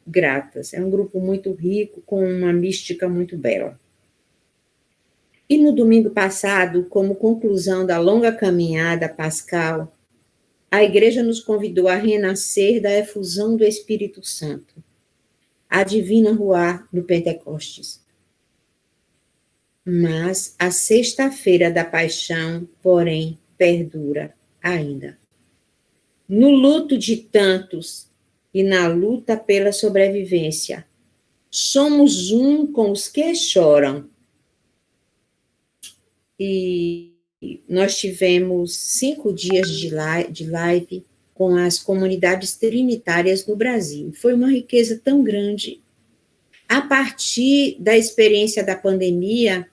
gratas. É um grupo muito rico, com uma mística muito bela. E no domingo passado, como conclusão da longa caminhada pascal, a Igreja nos convidou a renascer da efusão do Espírito Santo, a divina Ruá no Pentecostes. Mas a sexta-feira da paixão, porém, perdura ainda. No luto de tantos e na luta pela sobrevivência, somos um com os que choram. E nós tivemos 5 dias de live com as comunidades trinitárias no Brasil. Foi uma riqueza tão grande. A partir da experiência da pandemia,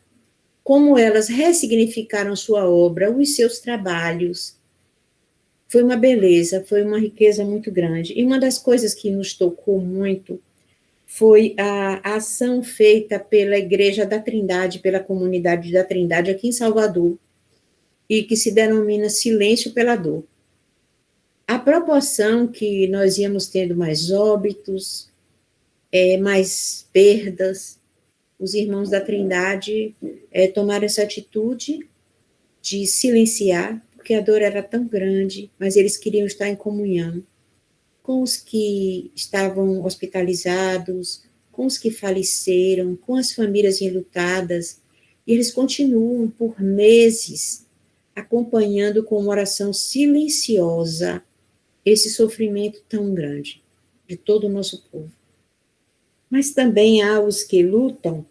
como elas ressignificaram sua obra, os seus trabalhos. Foi uma beleza, foi uma riqueza muito grande. E uma das coisas que nos tocou muito foi a ação feita pela Igreja da Trindade, pela comunidade da Trindade aqui em Salvador, e que se denomina Silêncio pela Dor. A proporção que nós íamos tendo mais óbitos, mais perdas, os irmãos da Trindade tomaram essa atitude de silenciar, porque a dor era tão grande, mas eles queriam estar em comunhão com os que estavam hospitalizados, com os que faleceram, com as famílias enlutadas, e eles continuam por meses acompanhando com uma oração silenciosa esse sofrimento tão grande de todo o nosso povo. Mas também há os que lutam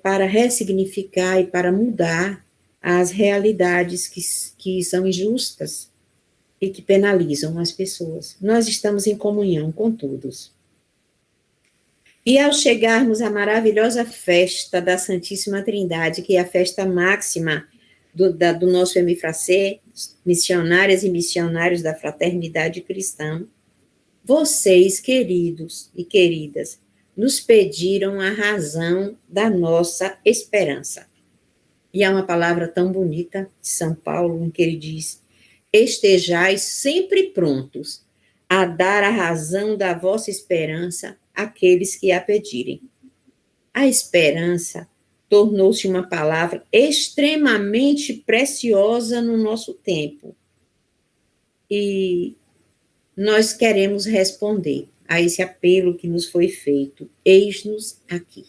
para ressignificar e para mudar as realidades que são injustas e que penalizam as pessoas. Nós estamos em comunhão com todos. E ao chegarmos à maravilhosa festa da Santíssima Trindade, que é a festa máxima do nosso Emifracê, missionárias e missionários da fraternidade cristã, vocês, queridos e queridas, nos pediram a razão da nossa esperança. E há uma palavra tão bonita de São Paulo, em que ele diz: estejais sempre prontos a dar a razão da vossa esperança àqueles que a pedirem. A esperança tornou-se uma palavra extremamente preciosa no nosso tempo. E nós queremos responder a esse apelo que nos foi feito. Eis-nos aqui.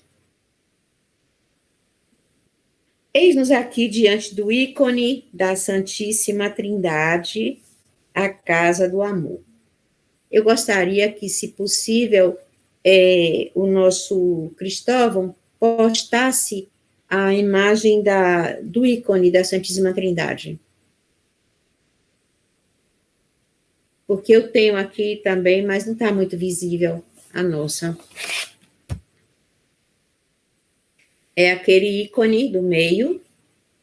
Eis-nos aqui diante do ícone da Santíssima Trindade, a Casa do Amor. Eu gostaria que, se possível, o nosso Cristóvão postasse a imagem do ícone da Santíssima Trindade. Porque eu tenho aqui também, mas não está muito visível a nossa. É aquele ícone do meio.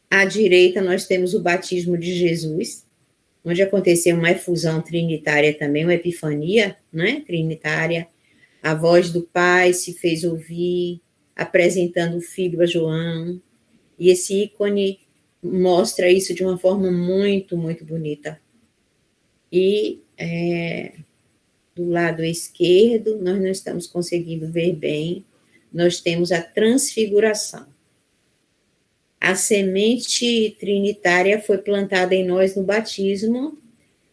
À direita nós temos o batismo de Jesus, onde aconteceu uma efusão trinitária também, uma epifania, né, trinitária. A voz do Pai se fez ouvir, apresentando o Filho a João. E esse ícone mostra isso de uma forma muito, muito bonita. E do lado esquerdo, nós não estamos conseguindo ver bem, nós temos a transfiguração. A semente trinitária foi plantada em nós no batismo,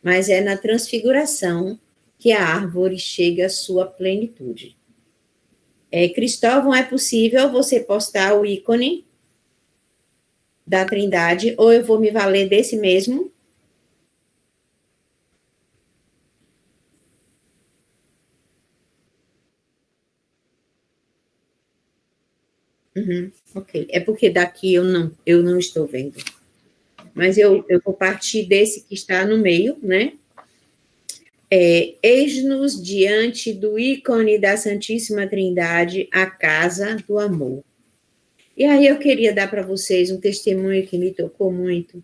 mas é na transfiguração que a árvore chega à sua plenitude. Cristóvão, é possível você postar o ícone da Trindade, ou eu vou me valer desse mesmo? Ok. É porque daqui eu não estou vendo. Mas eu vou partir desse que está no meio, né? Eis-nos diante do ícone da Santíssima Trindade, a Casa do Amor. E aí eu queria dar para vocês um testemunho que me tocou muito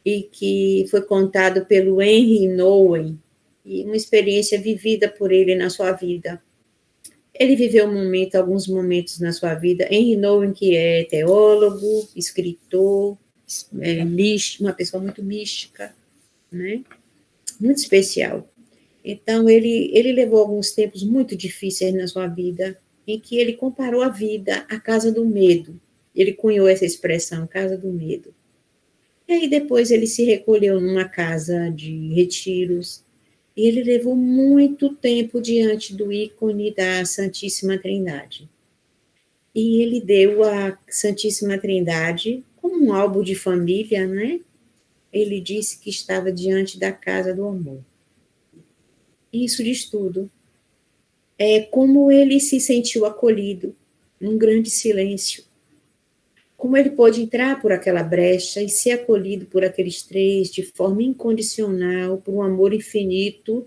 e que foi contado pelo Henry Nouwen, e uma experiência vivida por ele na sua vida. Ele viveu alguns momentos na sua vida. Henry Nouwen, que é teólogo, escritor, uma pessoa muito mística, né? Muito especial. Então, ele levou alguns tempos muito difíceis na sua vida, em que ele comparou a vida à casa do medo. Ele cunhou essa expressão, casa do medo. E aí, depois, ele se recolheu numa casa de retiros, e ele levou muito tempo diante do ícone da Santíssima Trindade. E ele deu à Santíssima Trindade como um álbum de família, né? Ele disse que estava diante da casa do amor. Isso diz tudo. É como ele se sentiu acolhido, num grande silêncio. Como ele pôde entrar por aquela brecha e ser acolhido por aqueles três de forma incondicional, por um amor infinito.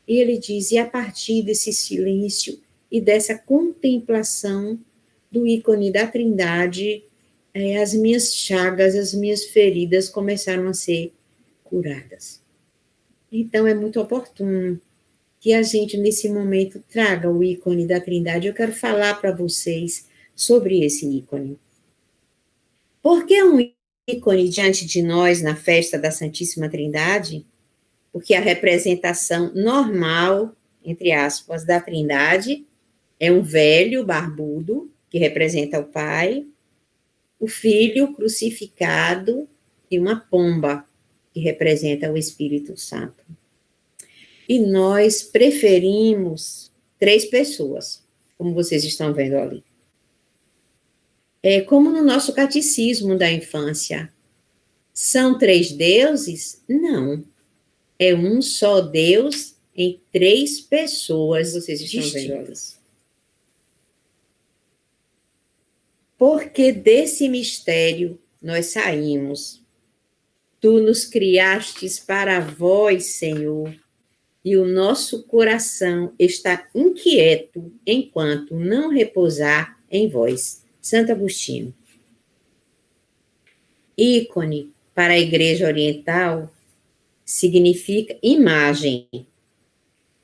E ele diz, e a partir desse silêncio e dessa contemplação do ícone da Trindade, as minhas chagas, as minhas feridas começaram a ser curadas. Então, é muito oportuno que a gente, nesse momento, traga o ícone da Trindade. Eu quero falar para vocês sobre esse ícone. Por que um ícone diante de nós na festa da Santíssima Trindade? Porque a representação normal, entre aspas, da Trindade é um velho barbudo, que representa o Pai, o Filho crucificado e uma pomba, que representa o Espírito Santo. E nós preferimos 3 pessoas, como vocês estão vendo ali. É como no nosso catecismo da infância. São 3 deuses? Não. É um só Deus em 3 pessoas, vocês estão vendo ali. Porque desse mistério nós saímos. Tu nos criastes para vós, Senhor, e o nosso coração está inquieto enquanto não repousar em vós. Santo Agostinho. Ícone para a Igreja Oriental significa imagem,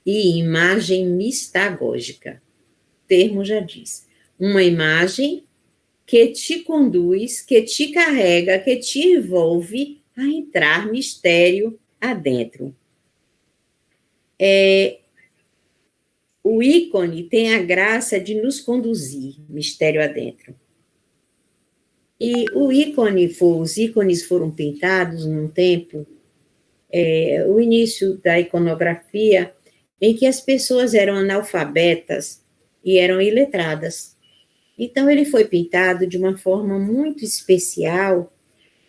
e imagem mistagógica. O termo já diz. Uma imagem que te conduz, que te carrega, que te envolve a entrar mistério adentro. O ícone tem a graça de nos conduzir mistério adentro. E os ícones foram pintados num tempo, o início da iconografia, em que as pessoas eram analfabetas e eram iletradas. Então, ele foi pintado de uma forma muito especial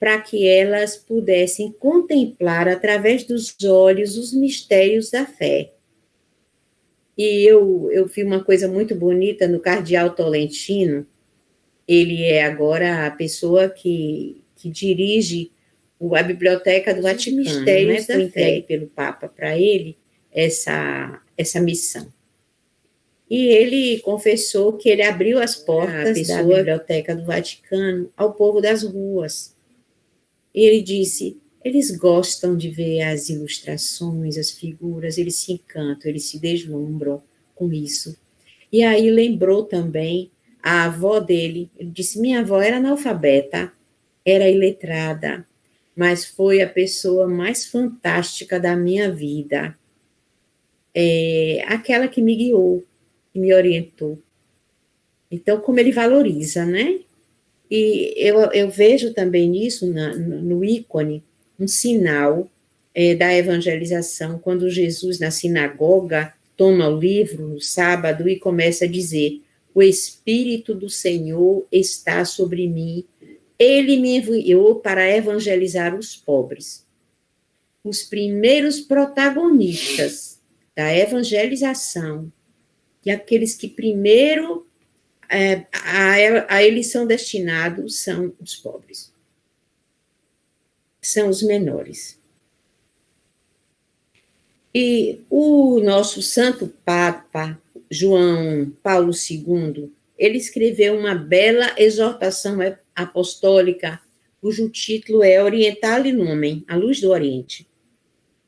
para que elas pudessem contemplar, através dos olhos, os mistérios da fé. E eu vi uma coisa muito bonita no cardeal Tolentino. Ele é agora a pessoa que dirige a Biblioteca do Vaticano, mistérios, né? Foi entregue pelo Papa para ele essa missão. E ele confessou que ele abriu as portas da Biblioteca do Vaticano ao povo das ruas. Ele disse, eles gostam de ver as ilustrações, as figuras, eles se encantam, eles se deslumbram com isso. E aí lembrou também a avó dele. Ele disse, minha avó era analfabeta, era iletrada, mas foi a pessoa mais fantástica da minha vida. Aquela que me guiou, que me orientou. Então, como ele valoriza, né? E eu vejo também nisso, no ícone, um sinal da evangelização, quando Jesus, na sinagoga, toma o livro no sábado e começa a dizer, o Espírito do Senhor está sobre mim, ele me enviou para evangelizar os pobres. Os primeiros protagonistas da evangelização, e aqueles que primeiro a eles são destinados, são os pobres. São os menores. E o nosso Santo Papa, João Paulo II, ele escreveu uma bela exortação apostólica, cujo título é Orientale Lumen, a luz do Oriente,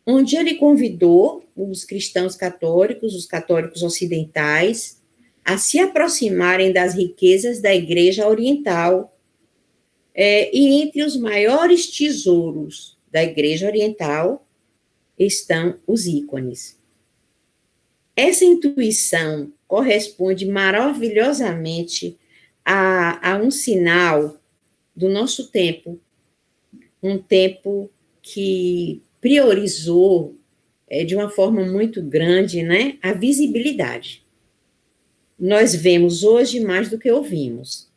onde ele convidou os cristãos católicos, os católicos ocidentais, a se aproximarem das riquezas da Igreja Oriental, e entre os maiores tesouros da Igreja Oriental estão os ícones. Essa intuição corresponde maravilhosamente a um sinal do nosso tempo, um tempo que priorizou de uma forma muito grande, né, a visibilidade. Nós vemos hoje mais do que ouvimos.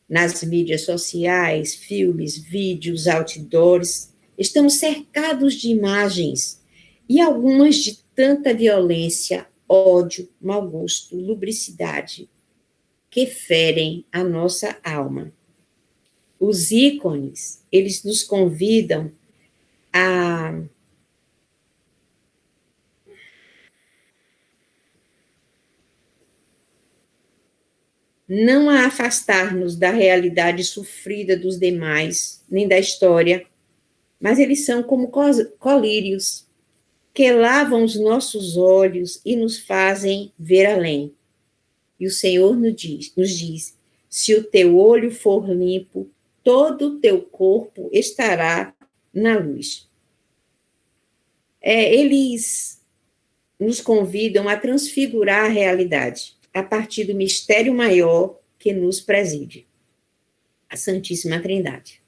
Nas mídias sociais, filmes, vídeos, outdoors, estamos cercados de imagens e algumas de tanta violência, ódio, mau gosto, lubricidade, que ferem a nossa alma. Os ícones, eles nos convidam a não a afastar-nos da realidade sofrida dos demais, nem da história, mas eles são como colírios que lavam os nossos olhos e nos fazem ver além. E o Senhor nos diz: se o teu olho for limpo, todo o teu corpo estará na luz. Eles nos convidam a transfigurar a realidade a partir do mistério maior que nos preside, a Santíssima Trindade.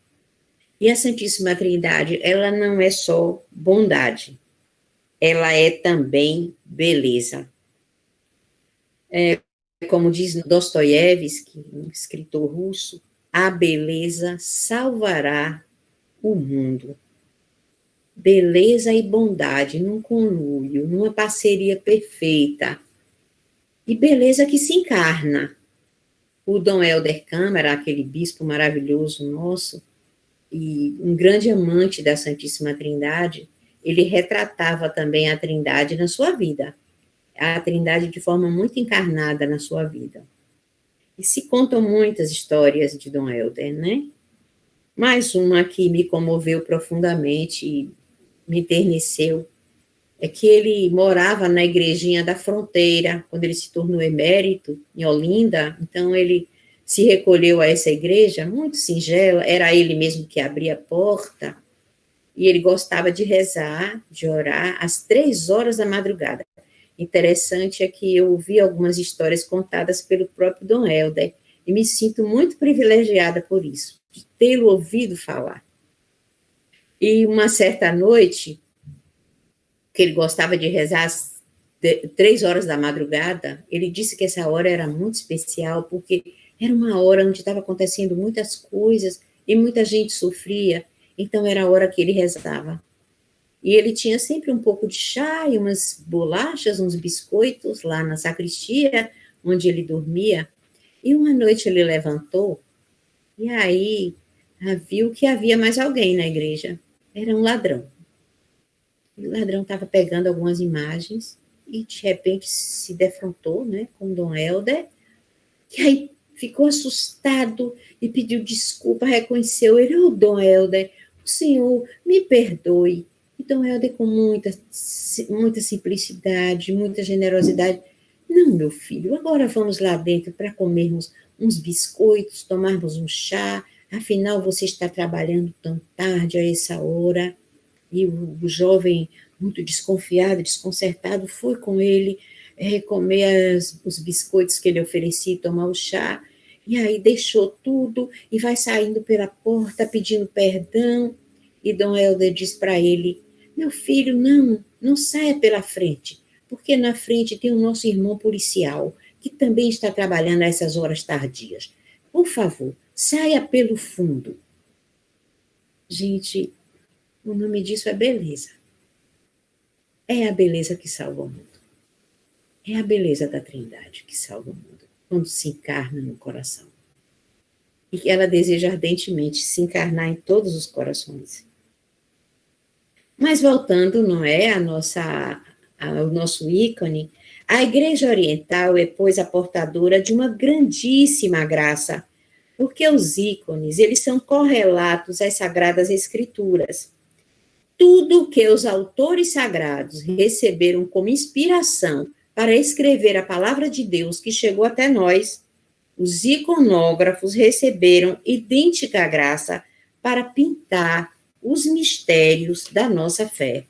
E a Santíssima Trindade, ela não é só bondade, ela é também beleza. Como diz Dostoiévski, um escritor russo, a beleza salvará o mundo. Beleza e bondade num conluio, numa parceria perfeita. E beleza que se encarna. O Dom Helder Câmara, aquele bispo maravilhoso nosso, e um grande amante da Santíssima Trindade, ele retratava também a Trindade na sua vida. A Trindade de forma muito encarnada na sua vida. E se contam muitas histórias de Dom Helder, né? Mais uma que me comoveu profundamente e me enterneceu é que ele morava na igrejinha da Fronteira, quando ele se tornou emérito, em Olinda, então ele se recolheu a essa igreja, muito singela, era ele mesmo que abria a porta, e ele gostava de rezar, de orar, às 3 horas da madrugada. Interessante é que eu ouvi algumas histórias contadas pelo próprio Dom Helder, e me sinto muito privilegiada por isso, de tê-lo ouvido falar. E uma certa noite, que ele gostava de rezar às 3 horas da madrugada, ele disse que essa hora era muito especial, porque era uma hora onde estava acontecendo muitas coisas, e muita gente sofria, então era a hora que ele rezava. E ele tinha sempre um pouco de chá e umas bolachas, uns biscoitos lá na sacristia, onde ele dormia. E uma noite ele levantou, e aí viu que havia mais alguém na igreja. Era um ladrão. E o ladrão estava pegando algumas imagens e, de repente, se defrontou, né, com Dom Helder. E aí ficou assustado e pediu desculpa, reconheceu ele. Oh, Dom Helder, o senhor me perdoe. E Dom Helder, com muita simplicidade, muita generosidade: não, meu filho, agora vamos lá dentro para comermos uns biscoitos, tomarmos um chá, afinal você está trabalhando tão tarde a essa hora. E o jovem, muito desconfiado, desconcertado, foi com ele comer os biscoitos que ele oferecia e tomar o chá. E aí deixou tudo e vai saindo pela porta pedindo perdão. E Dom Helder diz para ele: meu filho, não saia pela frente, porque na frente tem o nosso irmão policial, que também está trabalhando a essas horas tardias. Por favor, saia pelo fundo. Gente, o nome disso é beleza. É a beleza que salva o mundo. É a beleza da Trindade que salva o mundo, quando se encarna no coração. E ela deseja ardentemente se encarnar em todos os corações. Mas voltando, não é, ao nosso ícone, a Igreja Oriental é, pois, a portadora de uma grandíssima graça, porque os ícones, eles são correlatos às Sagradas Escrituras. Tudo que os autores sagrados receberam como inspiração para escrever a palavra de Deus que chegou até nós, os iconógrafos receberam idêntica graça para pintar os mistérios da nossa fé.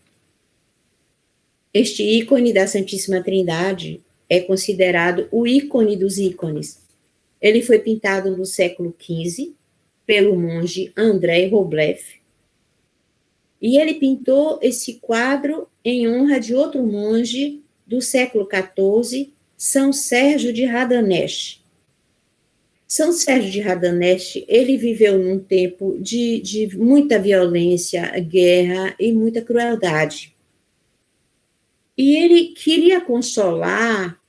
Este ícone da Santíssima Trindade é considerado o ícone dos ícones. Ele foi pintado no século XV pelo monge André Roblev, e ele pintou esse quadro em honra de outro monge do século XIV, São Sérgio de Radhanesh. São Sérgio de Radhanesh, ele viveu num tempo de muita violência, guerra e muita crueldade. E ele queria consolar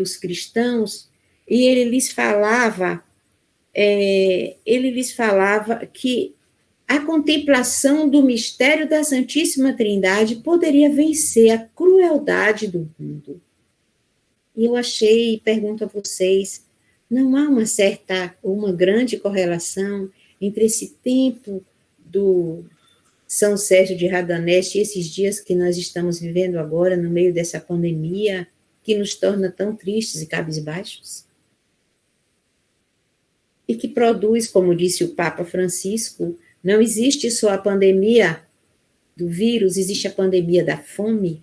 os cristãos, e ele lhes falava que a contemplação do mistério da Santíssima Trindade poderia vencer a crueldade do mundo. E eu pergunto a vocês, não há uma grande correlação entre esse tempo do São Sérgio de Radhanesh e esses dias que nós estamos vivendo agora, no meio dessa pandemia, que nos torna tão tristes e cabisbaixos? E que produz, como disse o Papa Francisco, não existe só a pandemia do vírus, existe a pandemia da fome.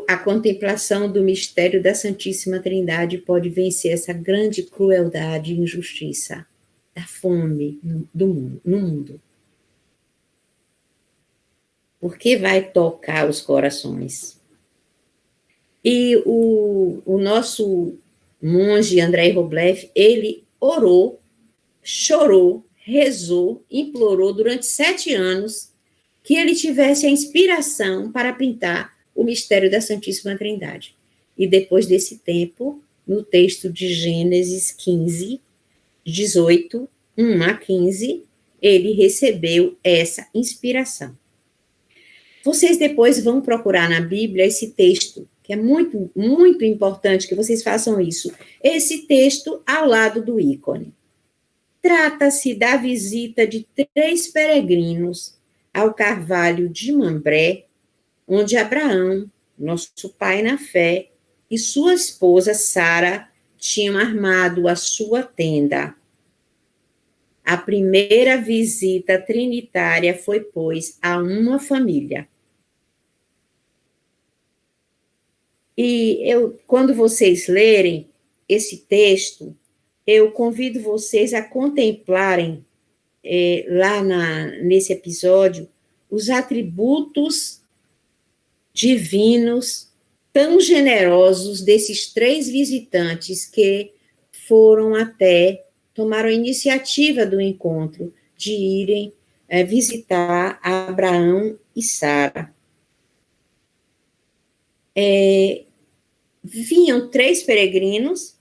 A contemplação do mistério da Santíssima Trindade pode vencer essa grande crueldade e injustiça da fome no mundo. Porque vai tocar os corações. E o nosso monge André Roblev, ele orou, chorou, rezou, implorou durante 7 anos que ele tivesse a inspiração para pintar o mistério da Santíssima Trindade. E depois desse tempo, no texto de Gênesis 15, 18, 1 a 15, ele recebeu essa inspiração. Vocês depois vão procurar na Bíblia esse texto, que é muito, muito importante que vocês façam isso. Esse texto ao lado do ícone. Trata-se da visita de 3 peregrinos ao Carvalho de Mambré, onde Abraão, nosso pai na fé, e sua esposa Sara tinham armado a sua tenda. A primeira visita trinitária foi, pois, a uma família. E quando vocês lerem esse texto, eu convido vocês a contemplarem nesse episódio os atributos divinos tão generosos desses 3 visitantes que tomaram a iniciativa do encontro de irem visitar Abraão e Sara. Vinham 3 peregrinos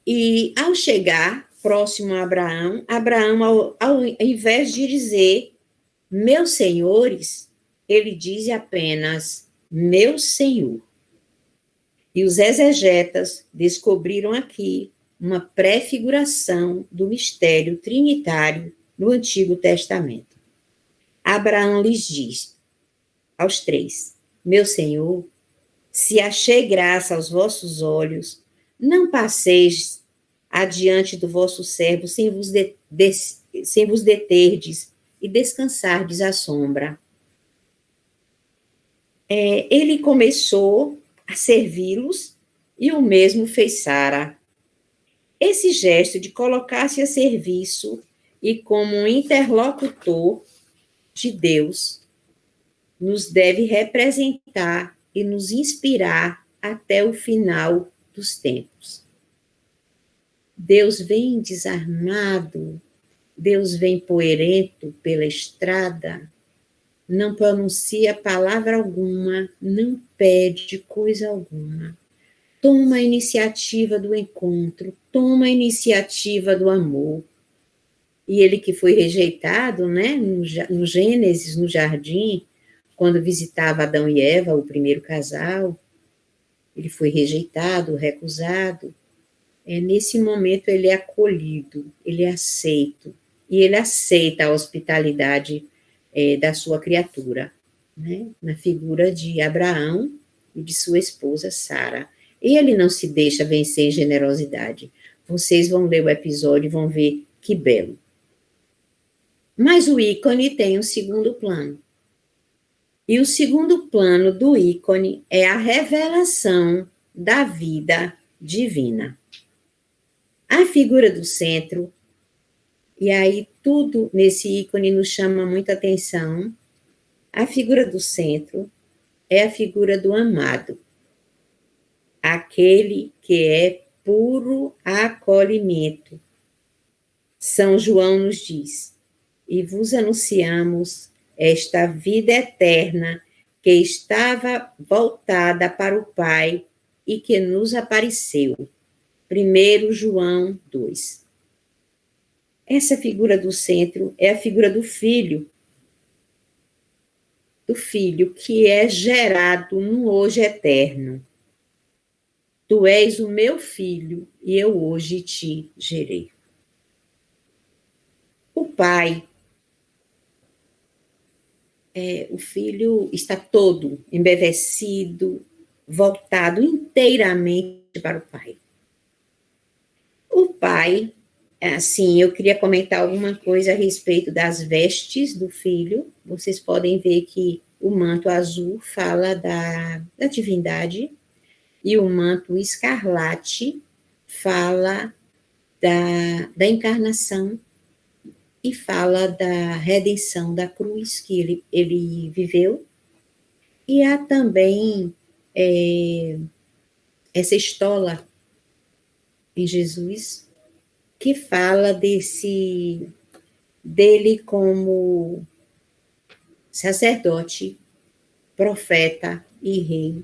e, ao chegar próximo a Abraão, ao invés de dizer meus senhores, ele diz apenas meu Senhor. E os exegetas descobriram aqui uma prefiguração do mistério trinitário no Antigo Testamento. Abraão lhes diz aos 3, meu Senhor, se achei graça aos vossos olhos, não passeis adiante do vosso servo sem vos deterdes e descansardes à sombra. Ele começou a servi-los e o mesmo fez Sara. Esse gesto de colocar-se a serviço e como um interlocutor de Deus nos deve representar e nos inspirar até o final dos tempos. Deus vem desarmado, Deus vem poerento pela estrada, não pronuncia palavra alguma, não pede coisa alguma. Toma a iniciativa do encontro, toma a iniciativa do amor. E ele que foi rejeitado, né, no Gênesis, no jardim, quando visitava Adão e Eva, o primeiro casal, ele foi rejeitado, recusado. Nesse momento ele é acolhido, ele é aceito, e ele aceita a hospitalidade da sua criatura, né, na figura de Abraão e de sua esposa Sara. Ele não se deixa vencer em generosidade. Vocês vão ler o episódio e vão ver que belo. Mas o ícone tem um segundo plano. E o segundo plano do ícone é a revelação da vida divina. A figura do centro, e aí tudo nesse ícone nos chama muita atenção. A figura do centro é a figura do amado, aquele que é puro acolhimento. São João nos diz: e vos anunciamos esta vida eterna que estava voltada para o Pai e que nos apareceu. 1 João 2. Essa figura do centro é a figura do filho que é gerado no hoje eterno. Tu és o meu filho e eu hoje te gerei. O pai, o filho está todo embevecido, voltado inteiramente para o pai. O pai, assim, eu queria comentar alguma coisa a respeito das vestes do filho. Vocês podem ver que o manto azul fala da divindade e o manto escarlate fala da encarnação e fala da redenção da cruz que ele viveu. E há também essa estola em Jesus que fala dele como sacerdote, profeta e rei.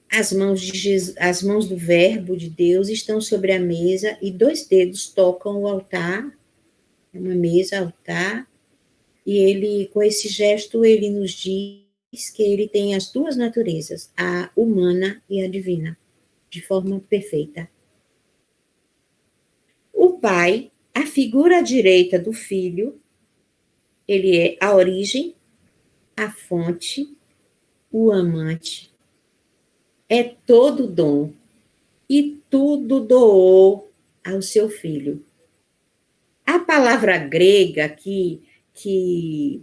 As mãos de Jesus, as mãos do Verbo de Deus estão sobre a mesa e 2 dedos tocam o altar, uma mesa, altar, e ele, com esse gesto, ele nos diz que ele tem as 2 naturezas, a humana e a divina, de forma perfeita. O Pai, a figura direita do Filho, ele é a origem, a fonte, o amante, é todo dom e tudo doou ao seu Filho. A palavra grega aqui, que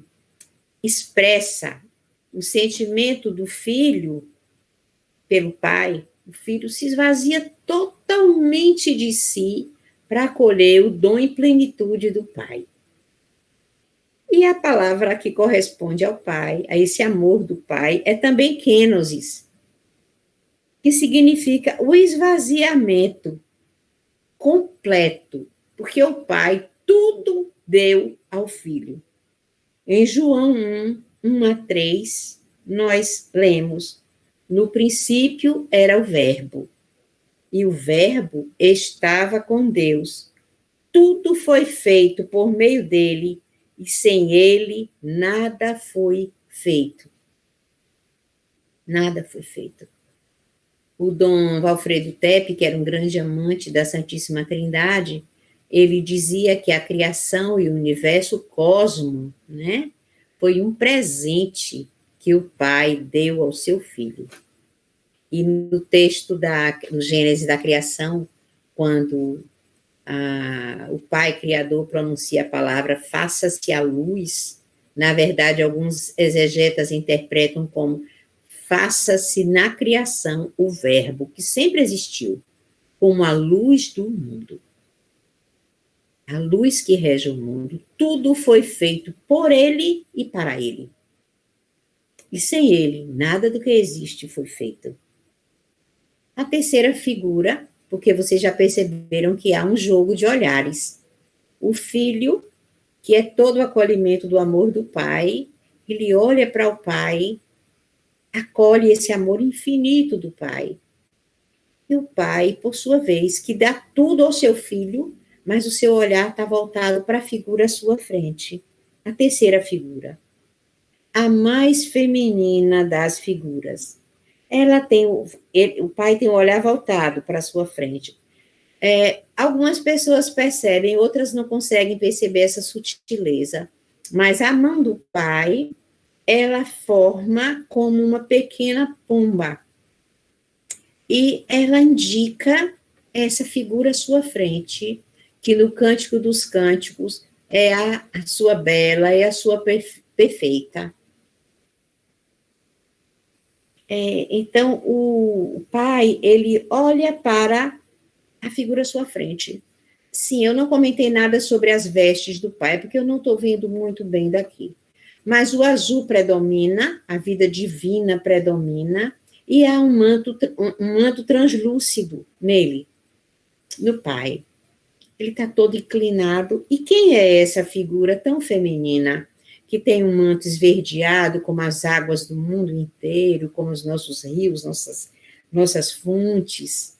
expressa o sentimento do filho pelo pai, o filho se esvazia totalmente de si para acolher o dom e plenitude do pai. E a palavra que corresponde ao pai, a esse amor do pai, é também kenosis, que significa o esvaziamento completo, porque o pai tudo deu ao filho. Em João 1:3, nós lemos: no princípio era o Verbo, e o Verbo estava com Deus. Tudo foi feito por meio dele, e sem ele nada foi feito. Nada foi feito. O Dom Valfredo Tepe, que era um grande amante da Santíssima Trindade, ele dizia que a criação e o universo, o cosmo, né, foi um presente que o Pai deu ao seu Filho. E no texto do Gênesis da criação, quando o Pai Criador pronuncia a palavra faça-se a luz, na verdade, alguns exegetas interpretam como faça-se na criação o Verbo, que sempre existiu, como a luz do mundo. A luz que rege o mundo. Tudo foi feito por ele e para ele. E sem ele, nada do que existe foi feito. A terceira figura, porque vocês já perceberam que há um jogo de olhares. O filho, que é todo o acolhimento do amor do pai, ele olha para o pai, acolhe esse amor infinito do pai. E o pai, por sua vez, que dá tudo ao seu filho, mas o seu olhar está voltado para a figura à sua frente. A terceira figura. A mais feminina das figuras. O pai tem o olhar voltado para a sua frente. Algumas pessoas percebem, outras não conseguem perceber essa sutileza. Mas a mão do pai, ela forma como uma pequena pomba. E ela indica essa figura à sua frente, que no Cântico dos Cânticos é a sua bela, é a sua perfeita. Então, o pai, ele olha para a figura à sua frente. Sim, eu não comentei nada sobre as vestes do pai, porque eu não estou vendo muito bem daqui. Mas o azul predomina, a vida divina predomina, e há um manto translúcido nele, no pai. Ele está todo inclinado. E quem é essa figura tão feminina, que tem um manto esverdeado, como as águas do mundo inteiro, como os nossos rios, nossas fontes?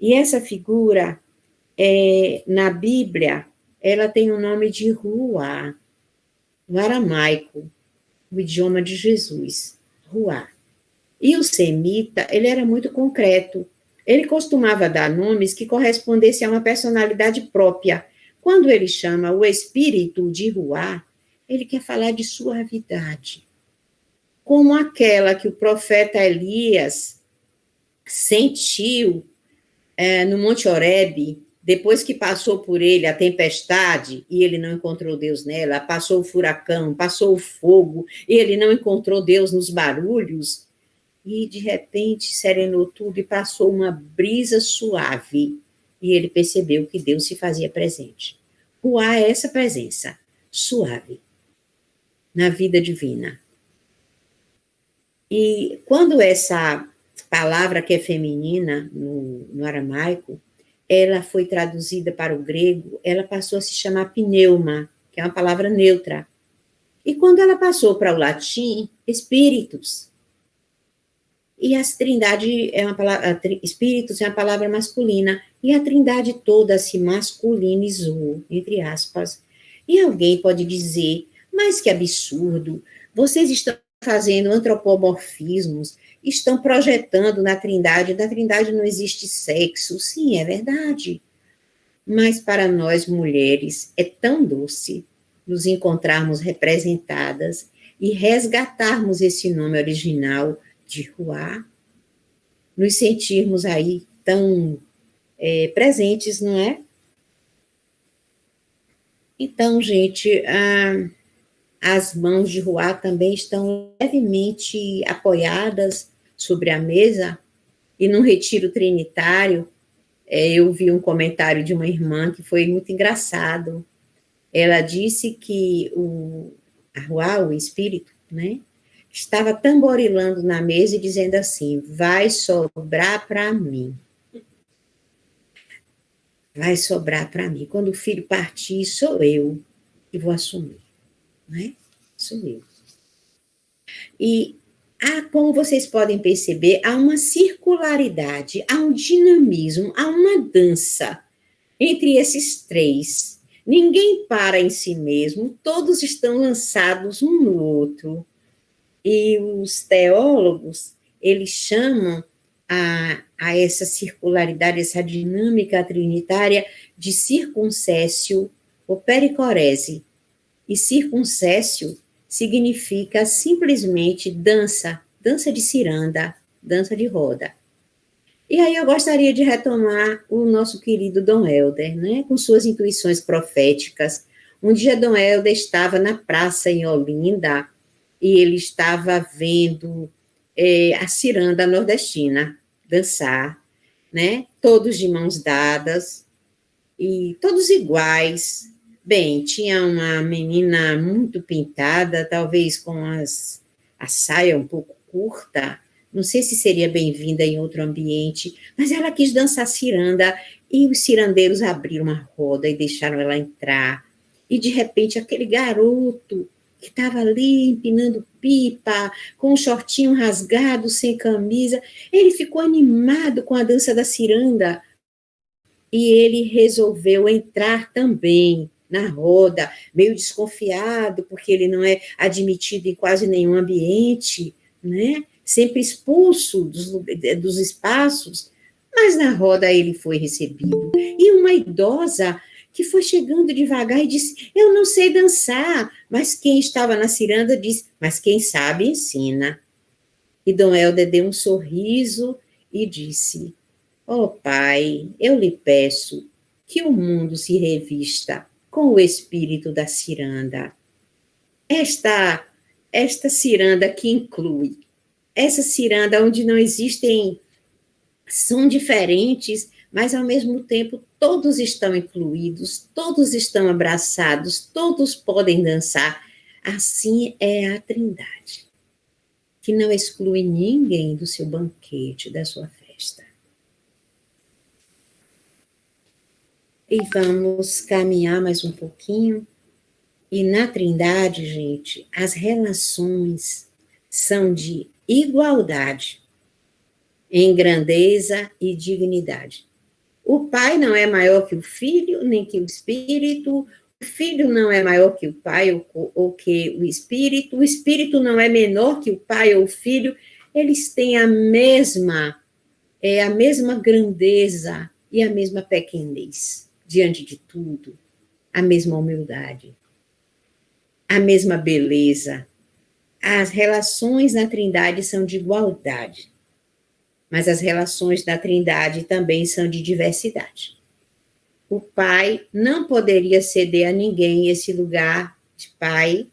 E essa figura, na Bíblia, ela tem o nome de Ruá, no aramaico, o idioma de Jesus, Ruá. E o semita, ele era muito concreto. Ele costumava dar nomes que correspondessem a uma personalidade própria. Quando ele chama o espírito de Ruá, ele quer falar de suavidade. Como aquela que o profeta Elias sentiu no Monte Horebe, depois que passou por ele a tempestade, e ele não encontrou Deus nela, passou o furacão, passou o fogo, e ele não encontrou Deus nos barulhos, e de repente serenou tudo e passou uma brisa suave, e ele percebeu que Deus se fazia presente. Ruá é essa presença suave na vida divina. E quando essa palavra que é feminina no aramaico, ela foi traduzida para o grego, ela passou a se chamar pneuma, que é uma palavra neutra. E quando ela passou para o latim, espíritos. E as trindade é uma palavra, espíritos é uma palavra masculina, e a trindade toda se masculinizou, entre aspas. E alguém pode dizer, mas que absurdo, vocês estão fazendo antropomorfismos, estão projetando na trindade não existe sexo. Sim, é verdade. Mas para nós mulheres é tão doce nos encontrarmos representadas e resgatarmos esse nome original de Ruá, nos sentirmos aí tão presentes, não é? Então, gente, as mãos de Ruá também estão levemente apoiadas sobre a mesa, e num retiro trinitário, eu vi um comentário de uma irmã que foi muito engraçado. Ela disse que a Ruá, o espírito, né, estava tamborilando na mesa e dizendo assim, vai sobrar para mim. Vai sobrar para mim. Quando o filho partir, sou eu que vou assumir. Né? Sou eu. E, como vocês podem perceber, há uma circularidade, há um dinamismo, há uma dança entre esses três. Ninguém para em si mesmo, todos estão lançados um no outro. E os teólogos, eles chamam a essa circularidade, essa dinâmica trinitária de circuncessio ou pericorese. E circuncessio significa simplesmente dança de ciranda, dança de roda. E aí eu gostaria de retomar o nosso querido Dom Helder, né, com suas intuições proféticas. Um dia Dom Helder estava na praça em Olinda, e ele estava vendo a ciranda nordestina dançar, né? Todos de mãos dadas, e todos iguais. Bem, tinha uma menina muito pintada, talvez com a saia um pouco curta, não sei se seria bem-vinda em outro ambiente, mas ela quis dançar ciranda, e os cirandeiros abriram uma roda e deixaram ela entrar, e de repente aquele garoto que estava ali empinando pipa, com um shortinho rasgado, sem camisa, ele ficou animado com a dança da ciranda, e ele resolveu entrar também na roda, meio desconfiado, porque ele não é admitido em quase nenhum ambiente, né? Sempre expulso dos espaços, mas na roda ele foi recebido. E uma idosa que foi chegando devagar e disse, eu não sei dançar, mas quem estava na ciranda disse, mas quem sabe ensina. E Dom Helder deu um sorriso e disse, Ó Pai, eu lhe peço que o mundo se revista com o espírito da ciranda. Esta ciranda que inclui, essa ciranda onde não existem, são diferentes, mas ao mesmo tempo todos estão incluídos, todos estão abraçados, todos podem dançar. Assim é a Trindade, que não exclui ninguém do seu banquete, da sua festa. E vamos caminhar mais um pouquinho. E na Trindade, gente, as relações são de igualdade em grandeza e dignidade. O Pai não é maior que o Filho, nem que o Espírito. O Filho não é maior que o Pai ou que o Espírito não é menor que o Pai ou o Filho. Eles têm a mesma grandeza e a mesma pequenez diante de tudo, a mesma humildade, a mesma beleza. As relações na Trindade são de igualdade, mas as relações da Trindade também são de diversidade. O Pai não poderia ceder a ninguém esse lugar de Pai,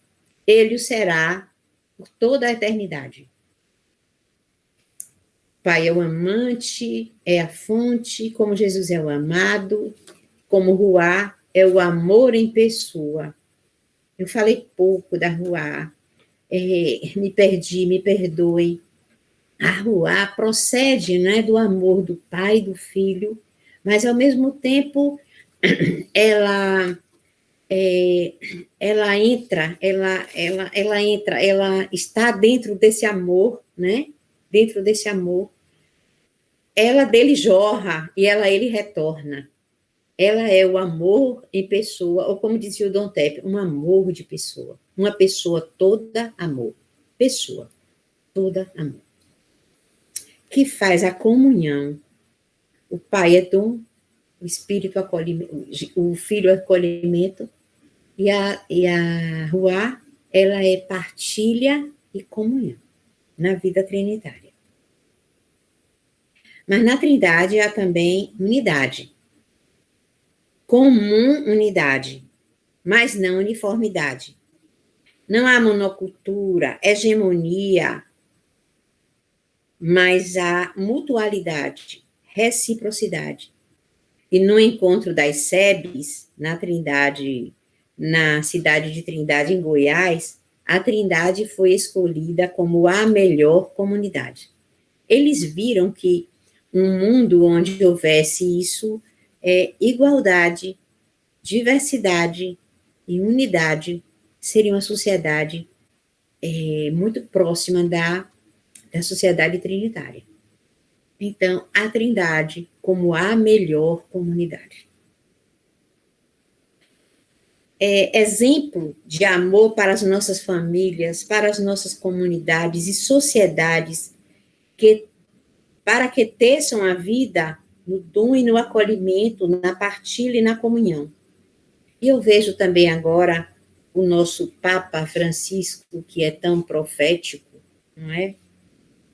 ele o será por toda a eternidade. Pai é o amante, é a fonte, como Jesus é o amado, como Ruá é o amor em pessoa. Eu falei pouco da Ruá, me perdi, me perdoem. A Ruá procede, né, do amor do Pai e do Filho, mas ao mesmo tempo ela está dentro desse amor, né? Dentro desse amor, ela dele jorra e ele retorna. Ela é o amor em pessoa, ou como dizia o Dom Tepe, um amor de pessoa. Uma pessoa toda amor. Pessoa toda amor. Que faz a comunhão. O Pai é dom, o Espírito acolhimento, o Filho é acolhimento, e a Ruá, ela é partilha e comunhão na vida trinitária. Mas na Trindade há também unidade. Comum unidade, mas não uniformidade. Não há monocultura, hegemonia, mas há mutualidade, reciprocidade. E no encontro das SEBs, na Trindade, na cidade de Trindade, em Goiás, a Trindade foi escolhida como a melhor comunidade. Eles viram que um mundo onde houvesse isso, igualdade, diversidade e unidade, seria uma sociedade muito próxima da sociedade trinitária. Então, a Trindade como a melhor comunidade. Exemplo de amor para as nossas famílias, para as nossas comunidades e sociedades, para que teçam a vida no dom e no acolhimento, na partilha e na comunhão. E eu vejo também agora o nosso Papa Francisco, que é tão profético, não é?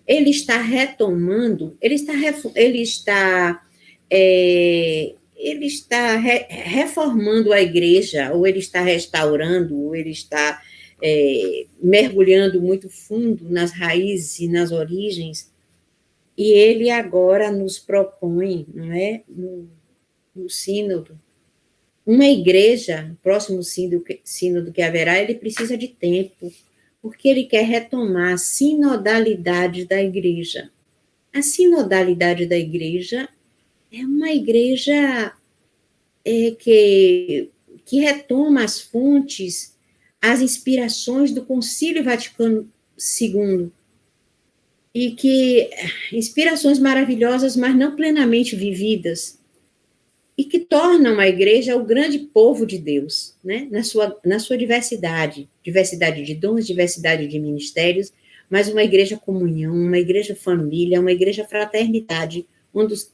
Ele está retomando, ele está reformando a igreja, ou ele está restaurando, ou ele está mergulhando muito fundo nas raízes e nas origens, e ele agora nos propõe, não é, no sínodo, uma igreja, próximo sínodo que haverá, ele precisa de tempo, porque ele quer retomar a sinodalidade da igreja. A sinodalidade da igreja é uma igreja que retoma as fontes, as inspirações do Concílio Vaticano II, e que inspirações maravilhosas, mas não plenamente vividas, e que tornam a igreja o grande povo de Deus, né? Na sua diversidade de dons, diversidade de ministérios, mas uma igreja comunhão, uma igreja família, uma igreja fraternidade,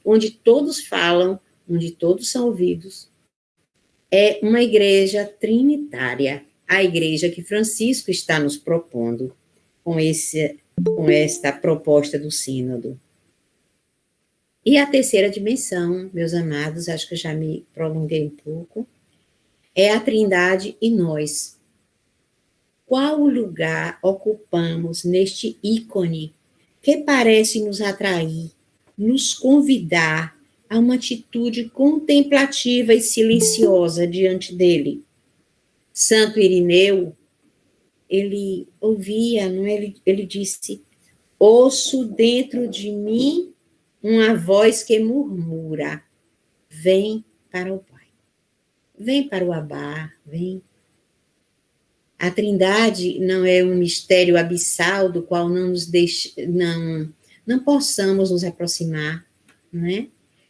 onde todos falam, onde todos são ouvidos. É uma igreja trinitária, a igreja que Francisco está nos propondo com esta proposta do sínodo. E a terceira dimensão, meus amados, acho que eu já me prolonguei um pouco, é a Trindade e nós. Qual lugar ocupamos neste ícone que parece nos atrair, nos convidar a uma atitude contemplativa e silenciosa diante dele? Santo Irineu, ele ouvia, não é? Ele disse: ouço dentro de mim uma voz que murmura: vem para o Pai, vem para o Abá, vem. A Trindade não é um mistério abissal do qual não possamos nos aproximar, né?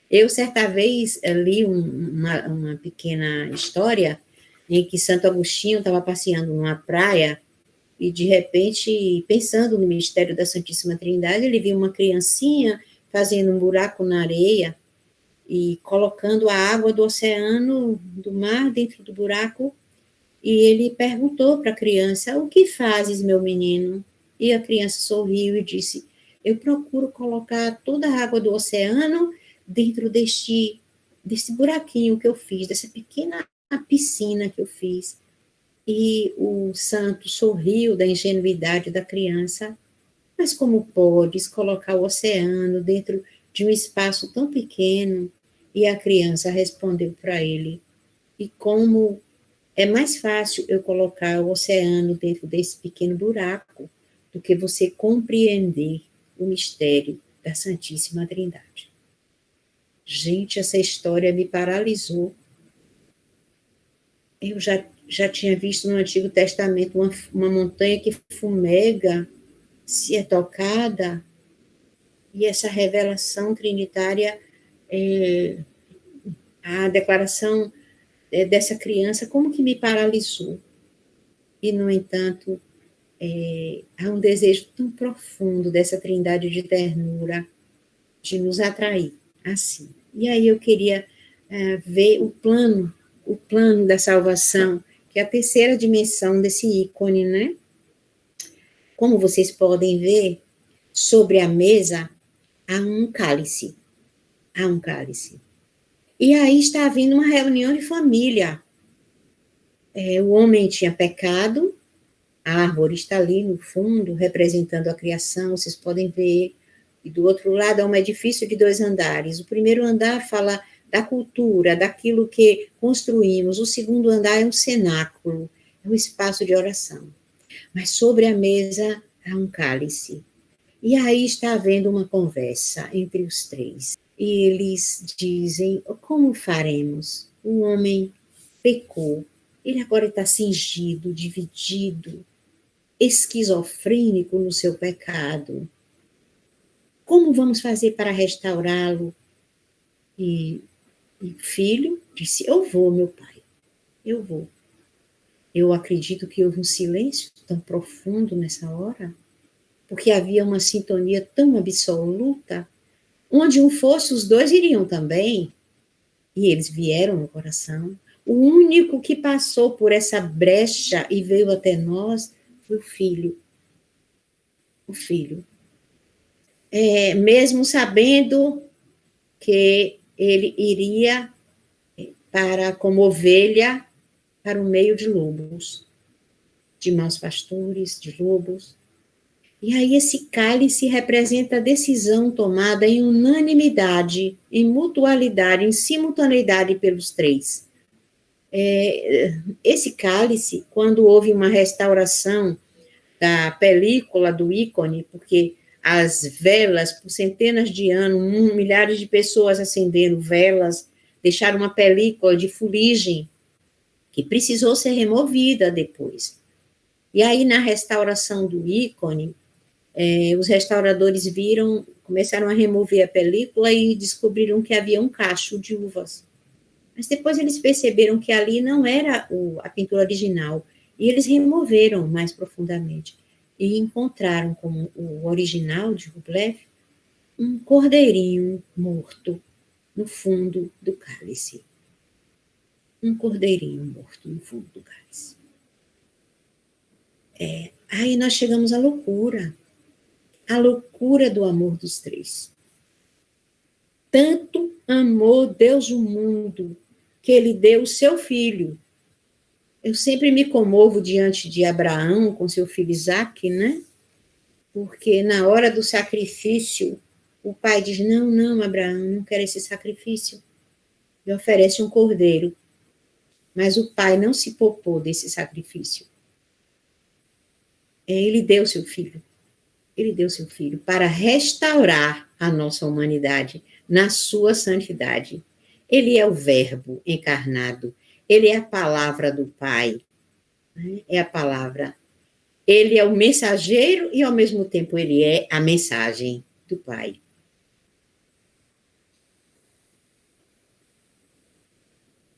Eu, certa vez, li uma pequena história em que Santo Agostinho estava passeando numa praia e, de repente, pensando no mistério da Santíssima Trindade, ele viu uma criancinha fazendo um buraco na areia e colocando a água do oceano, do mar, dentro do buraco. E ele perguntou para a criança: o que fazes, meu menino? E a criança sorriu e disse: eu procuro colocar toda a água do oceano dentro deste buraquinho que eu fiz, dessa pequena piscina que eu fiz. E o santo sorriu da ingenuidade da criança. Mas como podes colocar o oceano dentro de um espaço tão pequeno? E a criança respondeu para ele: e como é mais fácil eu colocar o oceano dentro desse pequeno buraco do que você compreender o mistério da Santíssima Trindade. Gente, essa história me paralisou. Eu já tinha visto no Antigo Testamento uma montanha que fumega, se é tocada, e essa revelação trinitária, a declaração dessa criança, como que me paralisou. E, no entanto, há um desejo tão profundo dessa trindade de ternura de nos atrair, assim. E aí eu queria ver o plano da salvação, que é a terceira dimensão desse ícone, né? Como vocês podem ver, sobre a mesa há um cálice. Há um cálice. E aí está havendo uma reunião de família. O homem tinha pecado, a árvore está ali no fundo, representando a criação, vocês podem ver. E do outro lado há um edifício de 2 andares. O primeiro andar fala da cultura, daquilo que construímos. O segundo andar é um cenáculo, é um espaço de oração. Mas sobre a mesa há um cálice. E aí está havendo uma conversa entre os três. E eles dizem: como faremos? O homem pecou. Ele agora está cingido, dividido, esquizofrênico no seu pecado. Como vamos fazer para restaurá-lo? E o filho disse: eu vou, meu pai, eu vou. Eu acredito que houve um silêncio tão profundo nessa hora, porque havia uma sintonia tão absoluta, onde um fosse, os dois iriam também, e eles vieram no coração. O único que passou por essa brecha e veio até nós foi o filho. O filho. Mesmo sabendo que ele iria como ovelha para o meio de lobos, de maus pastores, de lobos. E aí esse cálice representa a decisão tomada em unanimidade, em mutualidade, em simultaneidade pelos três. Esse cálice, quando houve uma restauração da película, do ícone, porque as velas, por centenas de anos, milhares de pessoas acenderam velas, deixaram uma película de fuligem, que precisou ser removida depois. E aí, na restauração do ícone, os restauradores começaram a remover a película e descobriram que havia um cacho de uvas. Mas depois eles perceberam que ali não era a pintura original, e eles removeram mais profundamente. E encontraram, como o original de Rublev, um cordeirinho morto no fundo do cálice. Um cordeirinho morto no fundo do cálice. Aí nós chegamos à loucura do amor dos três. tanto amou Deus o mundo, que ele deu o seu filho. Eu sempre me comovo diante de Abraão com seu filho Isaque, né? Porque na hora do sacrifício, o pai diz, não, Abraão, não quero esse sacrifício. E oferece um cordeiro. Mas o pai não se poupou desse sacrifício. Ele deu seu filho. Ele deu seu filho para restaurar a nossa humanidade na sua santidade. Ele é o Verbo encarnado. Ele é a palavra do Pai. É a palavra. Ele é o mensageiro e, ao mesmo tempo, ele é a mensagem do Pai.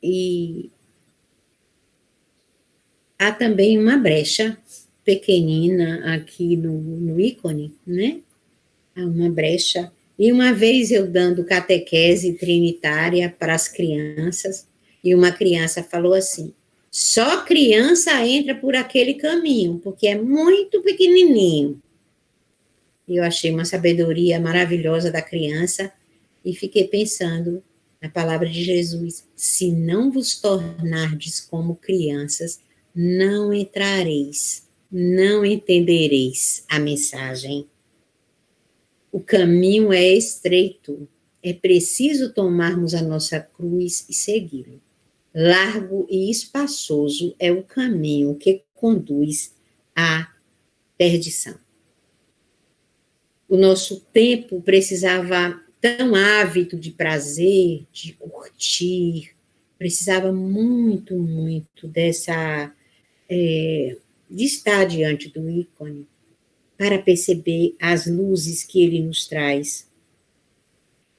E há também uma brecha pequenina aqui no ícone, né? Há uma brecha. E uma vez eu dando catequese trinitária para as crianças, e uma criança falou assim, só criança entra por aquele caminho, porque é muito pequenininho. E eu achei uma sabedoria maravilhosa da criança, e fiquei pensando na palavra de Jesus, se não vos tornardes como crianças, não entrareis, não entendereis a mensagem. O caminho é estreito, é preciso tomarmos a nossa cruz e segui-lo. Largo e espaçoso é o caminho que conduz à perdição. O nosso tempo precisava tão ávido de prazer, de curtir, precisava muito, muito dessa, de estar diante do ícone, para perceber as luzes que ele nos traz.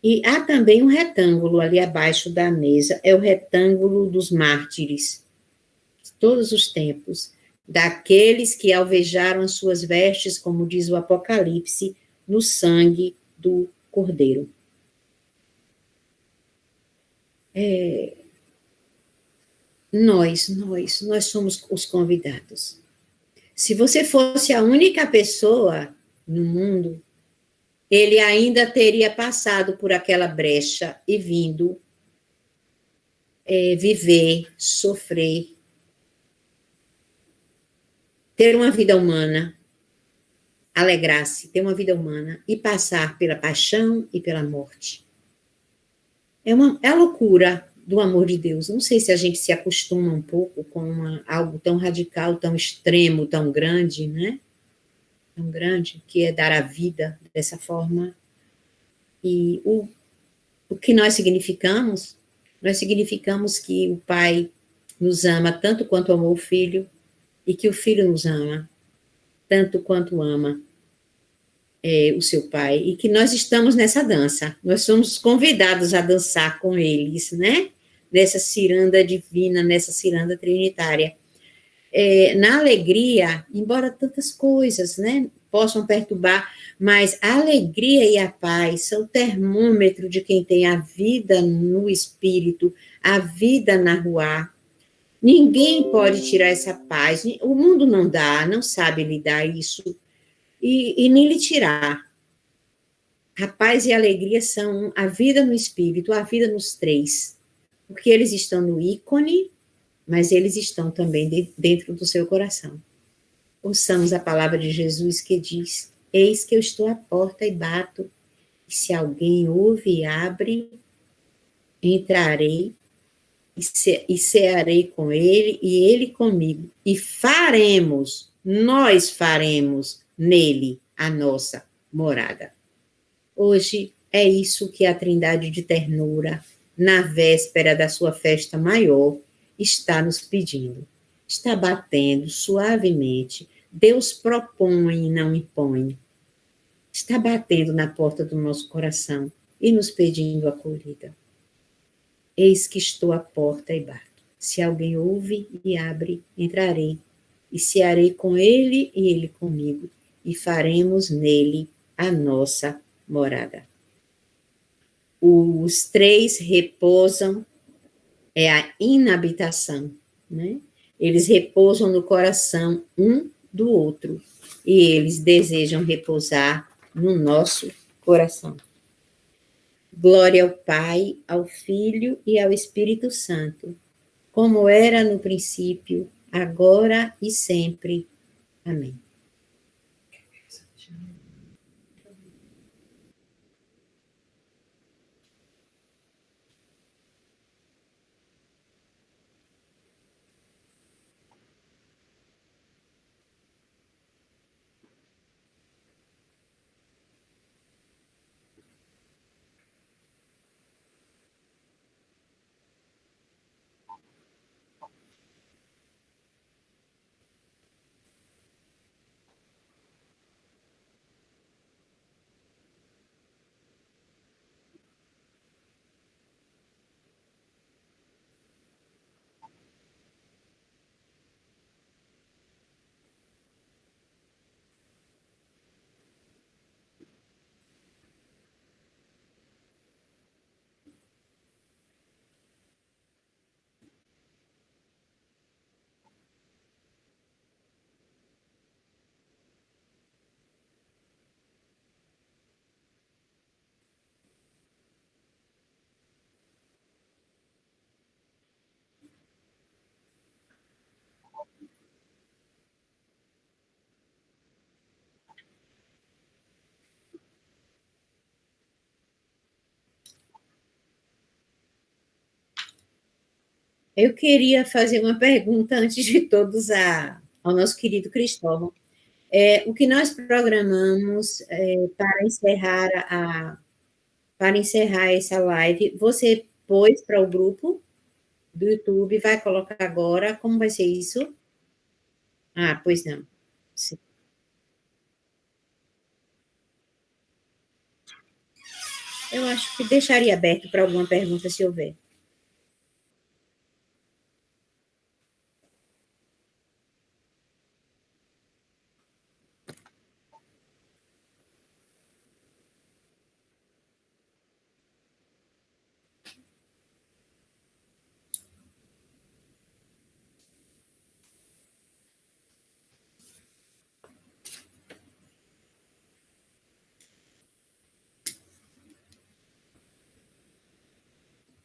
E há também um retângulo ali abaixo da mesa, é o retângulo dos mártires, de todos os tempos, daqueles que alvejaram as suas vestes, como diz o Apocalipse, no sangue do Cordeiro. Nós somos os convidados. Se você fosse a única pessoa no mundo, ele ainda teria passado por aquela brecha e vindo viver, sofrer, ter uma vida humana, alegrar-se, ter uma vida humana e passar pela paixão e pela morte. É a loucura do amor de Deus. Não sei se a gente se acostuma um pouco com algo tão radical, tão extremo, tão grande, né? Tão grande, que é dar a vida dessa forma. E o que nós significamos? Nós significamos que o Pai nos ama tanto quanto amou o Filho, e que o Filho nos ama tanto quanto ama o seu Pai, e que nós estamos nessa dança, nós somos convidados a dançar com eles, né? Nessa ciranda divina, nessa ciranda trinitária. Na alegria, embora tantas coisas, né, possam perturbar, mas a alegria e a paz são o termômetro de quem tem a vida no espírito, a vida na rua. Ninguém pode tirar essa paz, o mundo não sabe lhe dar isso, e nem lhe tirar. A paz e a alegria são a vida no espírito, a vida nos três, porque eles estão no ícone, mas eles estão também dentro do seu coração. Ouçamos a palavra de Jesus que diz, eis que eu estou à porta e bato, e se alguém ouve e abre, entrarei e cearei com ele e ele comigo, e nós faremos nele a nossa morada. Hoje é isso que a Trindade de Ternura, na véspera da sua festa maior, está nos pedindo. Está batendo suavemente. Deus propõe e não impõe. Está batendo na porta do nosso coração e nos pedindo acolhida. Eis que estou à porta e bato. Se alguém ouve e abre, entrarei, e cearei com ele e ele comigo, e faremos nele a nossa morada. Os três repousam, é a inabitação, né? Eles repousam no coração um do outro, e eles desejam repousar no nosso coração. Glória ao Pai, ao Filho e ao Espírito Santo, como era no princípio, agora e sempre. Amém. Eu queria fazer uma pergunta antes de todos ao nosso querido Cristóvão. O que nós programamos para encerrar essa live, você pôs para o grupo do YouTube, vai colocar agora, como vai ser isso? Ah, pois não. Sim. Eu acho que deixaria aberto para alguma pergunta, se houver.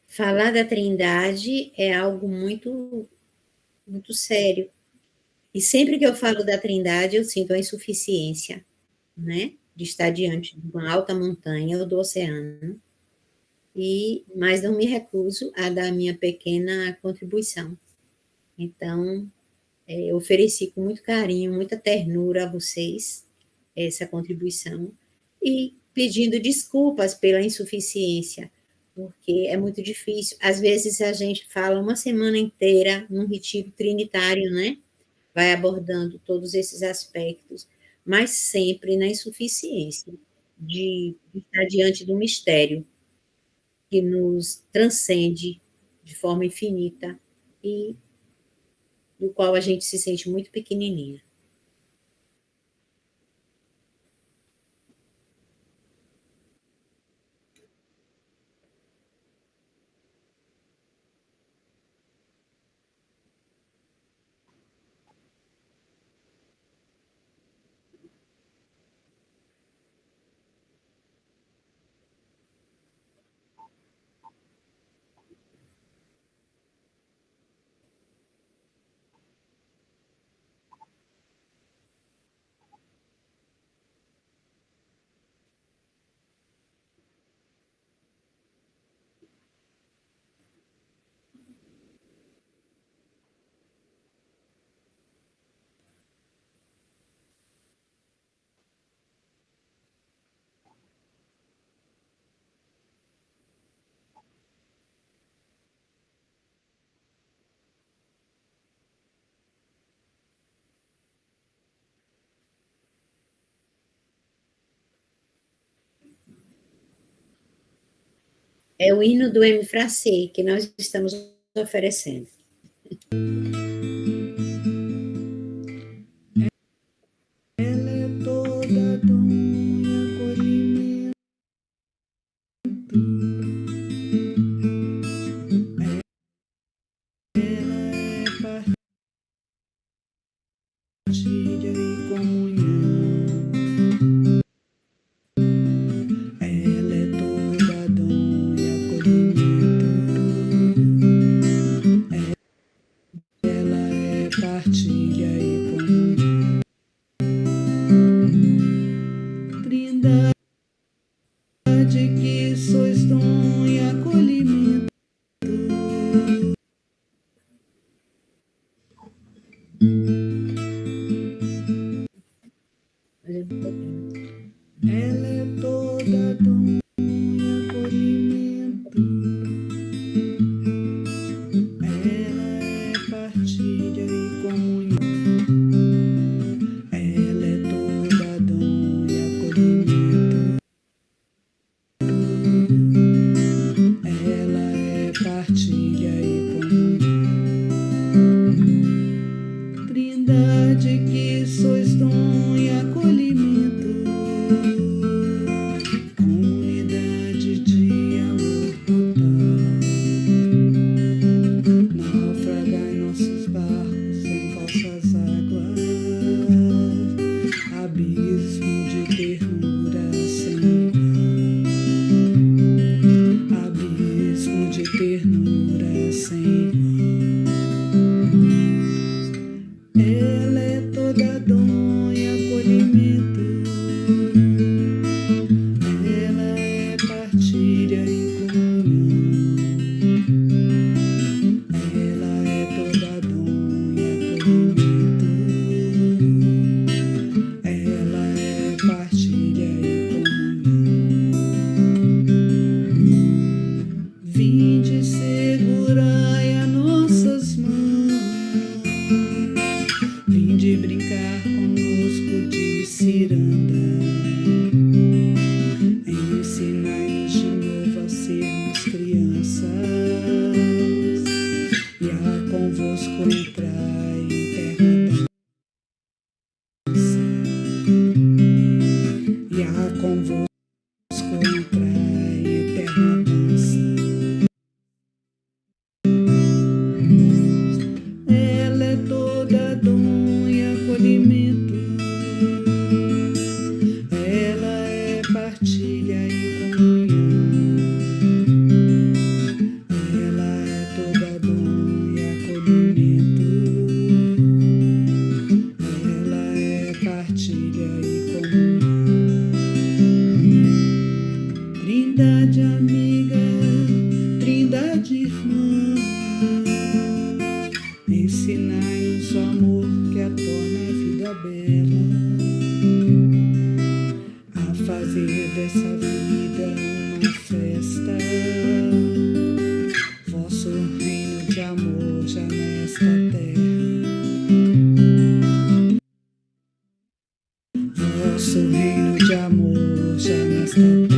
Falar da Trindade é algo muito, muito sério. E sempre que eu falo da Trindade, eu sinto a insuficiência, né? De estar diante de uma alta montanha ou do oceano, mas não me recuso a dar a minha pequena contribuição. Então, eu ofereci com muito carinho, muita ternura a vocês essa contribuição e pedindo desculpas pela insuficiência, porque é muito difícil. Às vezes a gente fala uma semana inteira num retiro trinitário, né? Vai abordando todos esses aspectos, mas sempre na insuficiência de estar diante do mistério que nos transcende de forma infinita e do qual a gente se sente muito pequenininha. É o hino do M. Fracê que nós estamos oferecendo. Ela é toda dom e acolhimento. Ela é partilha e comunhão. Ela é toda dom partilha e comunhão. Trindade que sois dom e acolhimento. Ela é toda dom e acolhimento. Ela é partilha e comunhão. Ela é toda dom e acolhimento. Ela é partilha e comunhão. Trindade que sois dom e acolhimento. Comunidade de amor total. Naufragai nossos barcos em falsas águas. Abismo de ternura sem igual. Abismo de ternura sem igual. Ela é toda dom e acolhimento. Ela é partilha e comunhão. Ela é toda dom e acolhimento. Ela é partilha e comunhão. Vinde segurai as nossas mãos. Vinde brincar conosco de ciranda. Ensinai-nos de novo a sermos crianças. E a convosco entrar em terra dança. E a convosco entrar em terra dança. Ela é toda dom e acolhimento. Ela é partilha e comunhão. Ela é toda dom e acolhimento. Ela é partilha e comunhão. Trindade amiga, trindade irmã. Ensinai-nos o amor que a torna a vida bela. A fazer dessa vida uma festa. Vosso reino de amor já nesta terra. Vosso reino de amor já nesta terra.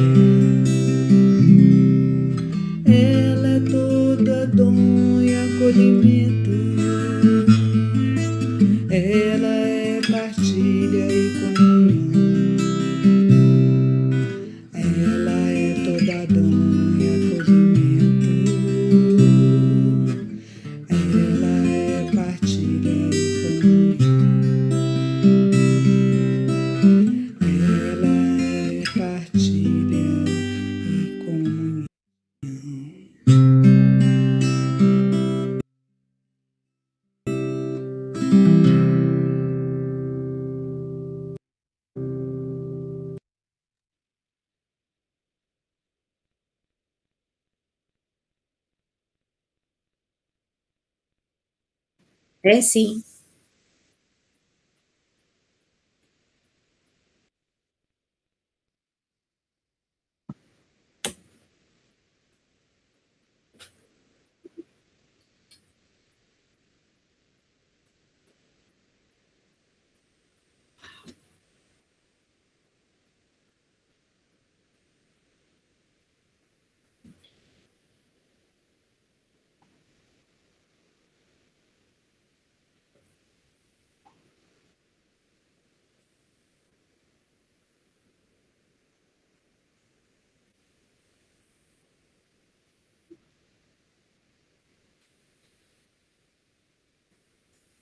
Ela é toda dom e acolhimento. Ela é partilha e comunhão. Ela é toda dom e acolhimento. Ela é partilha e comunhão. Ela é partilha e comunhão. É sim.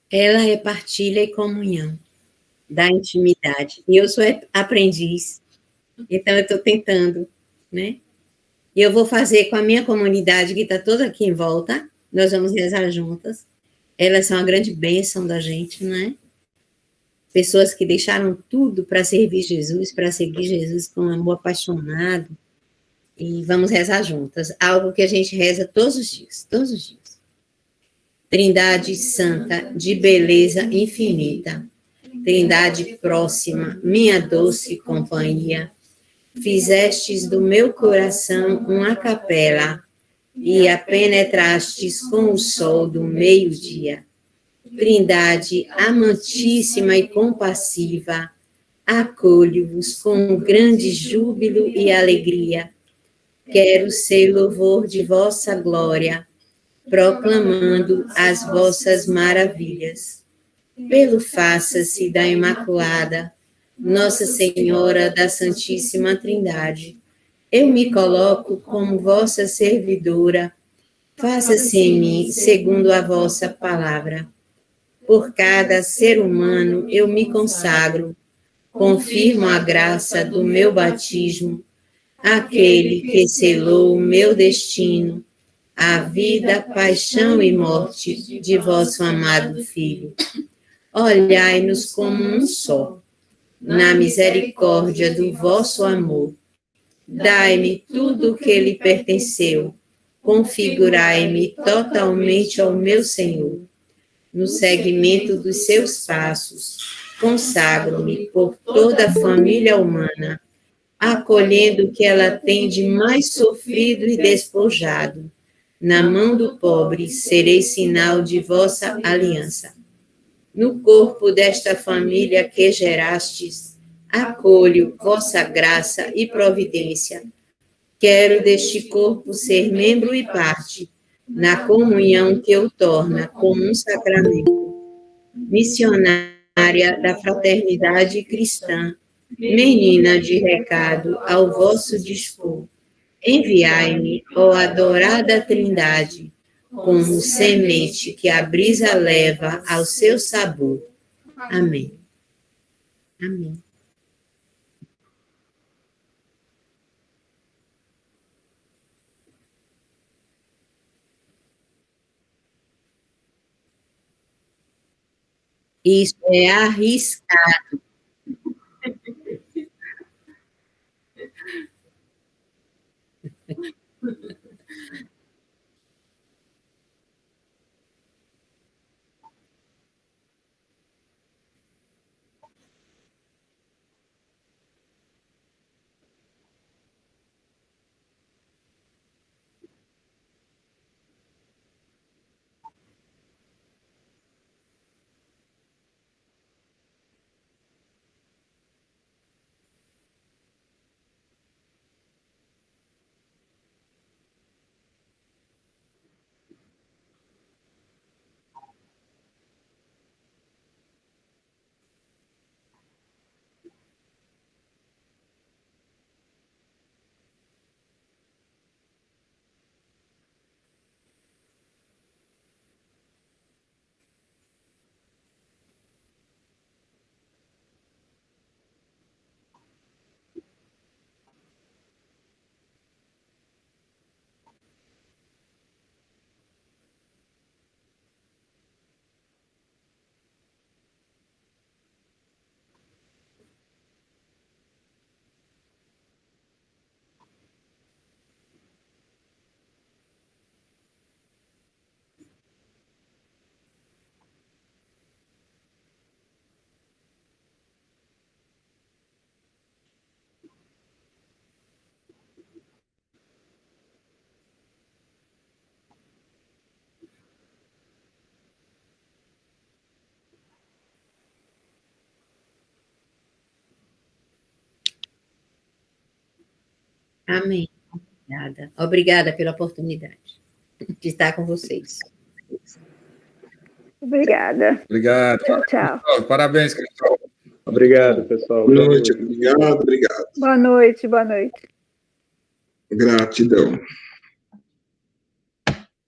Ela é partilha e comunhão da intimidade. E eu sou aprendiz, então eu estou tentando, né? E eu vou fazer com a minha comunidade, que está toda aqui em volta, nós vamos rezar juntas, Elas são a grande bênção da gente, né? Pessoas que deixaram tudo para servir Jesus, para seguir Jesus com amor apaixonado. E vamos rezar juntas. Algo que a gente reza todos os dias, todos os dias. Trindade santa, de beleza infinita. Trindade próxima, minha doce companhia. Fizestes do meu coração uma capela e a penetrastes com o sol do meio-dia. Trindade amantíssima e compassiva, acolho-vos com grande júbilo e alegria. Quero ser louvor de vossa glória, proclamando as vossas maravilhas. Pelo faça-se da Imaculada, Nossa Senhora da Santíssima Trindade, eu me coloco como vossa servidora, faça-se em mim segundo a vossa palavra. Por cada ser humano eu me consagro, confirmo a graça do meu batismo, aquele que selou o meu destino, a vida, paixão e morte de vosso amado Filho. Olhai-nos como um só, na misericórdia do vosso amor. Dai-me tudo o que lhe pertenceu, configurai-me totalmente ao meu Senhor. No seguimento dos seus passos, consagro-me por toda a família humana, acolhendo o que ela tem de mais sofrido e despojado. Na mão do pobre serei sinal de vossa aliança. No corpo desta família que gerastes, acolho vossa graça e providência. Quero deste corpo ser membro e parte, na comunhão que o torna como um sacramento. Missionária da fraternidade cristã, menina de recado ao vosso dispor, enviai-me, ó adorada Trindade, como semente que a brisa leva ao seu sabor. Amém. Amém. Isso é arriscar. Amém. Obrigada. Obrigada pela oportunidade de estar com vocês. Obrigada. Obrigado. Tchau, tchau. Parabéns, Cristóvão. Obrigado, pessoal. Boa noite. Obrigado, obrigado. Boa noite, boa noite. Gratidão.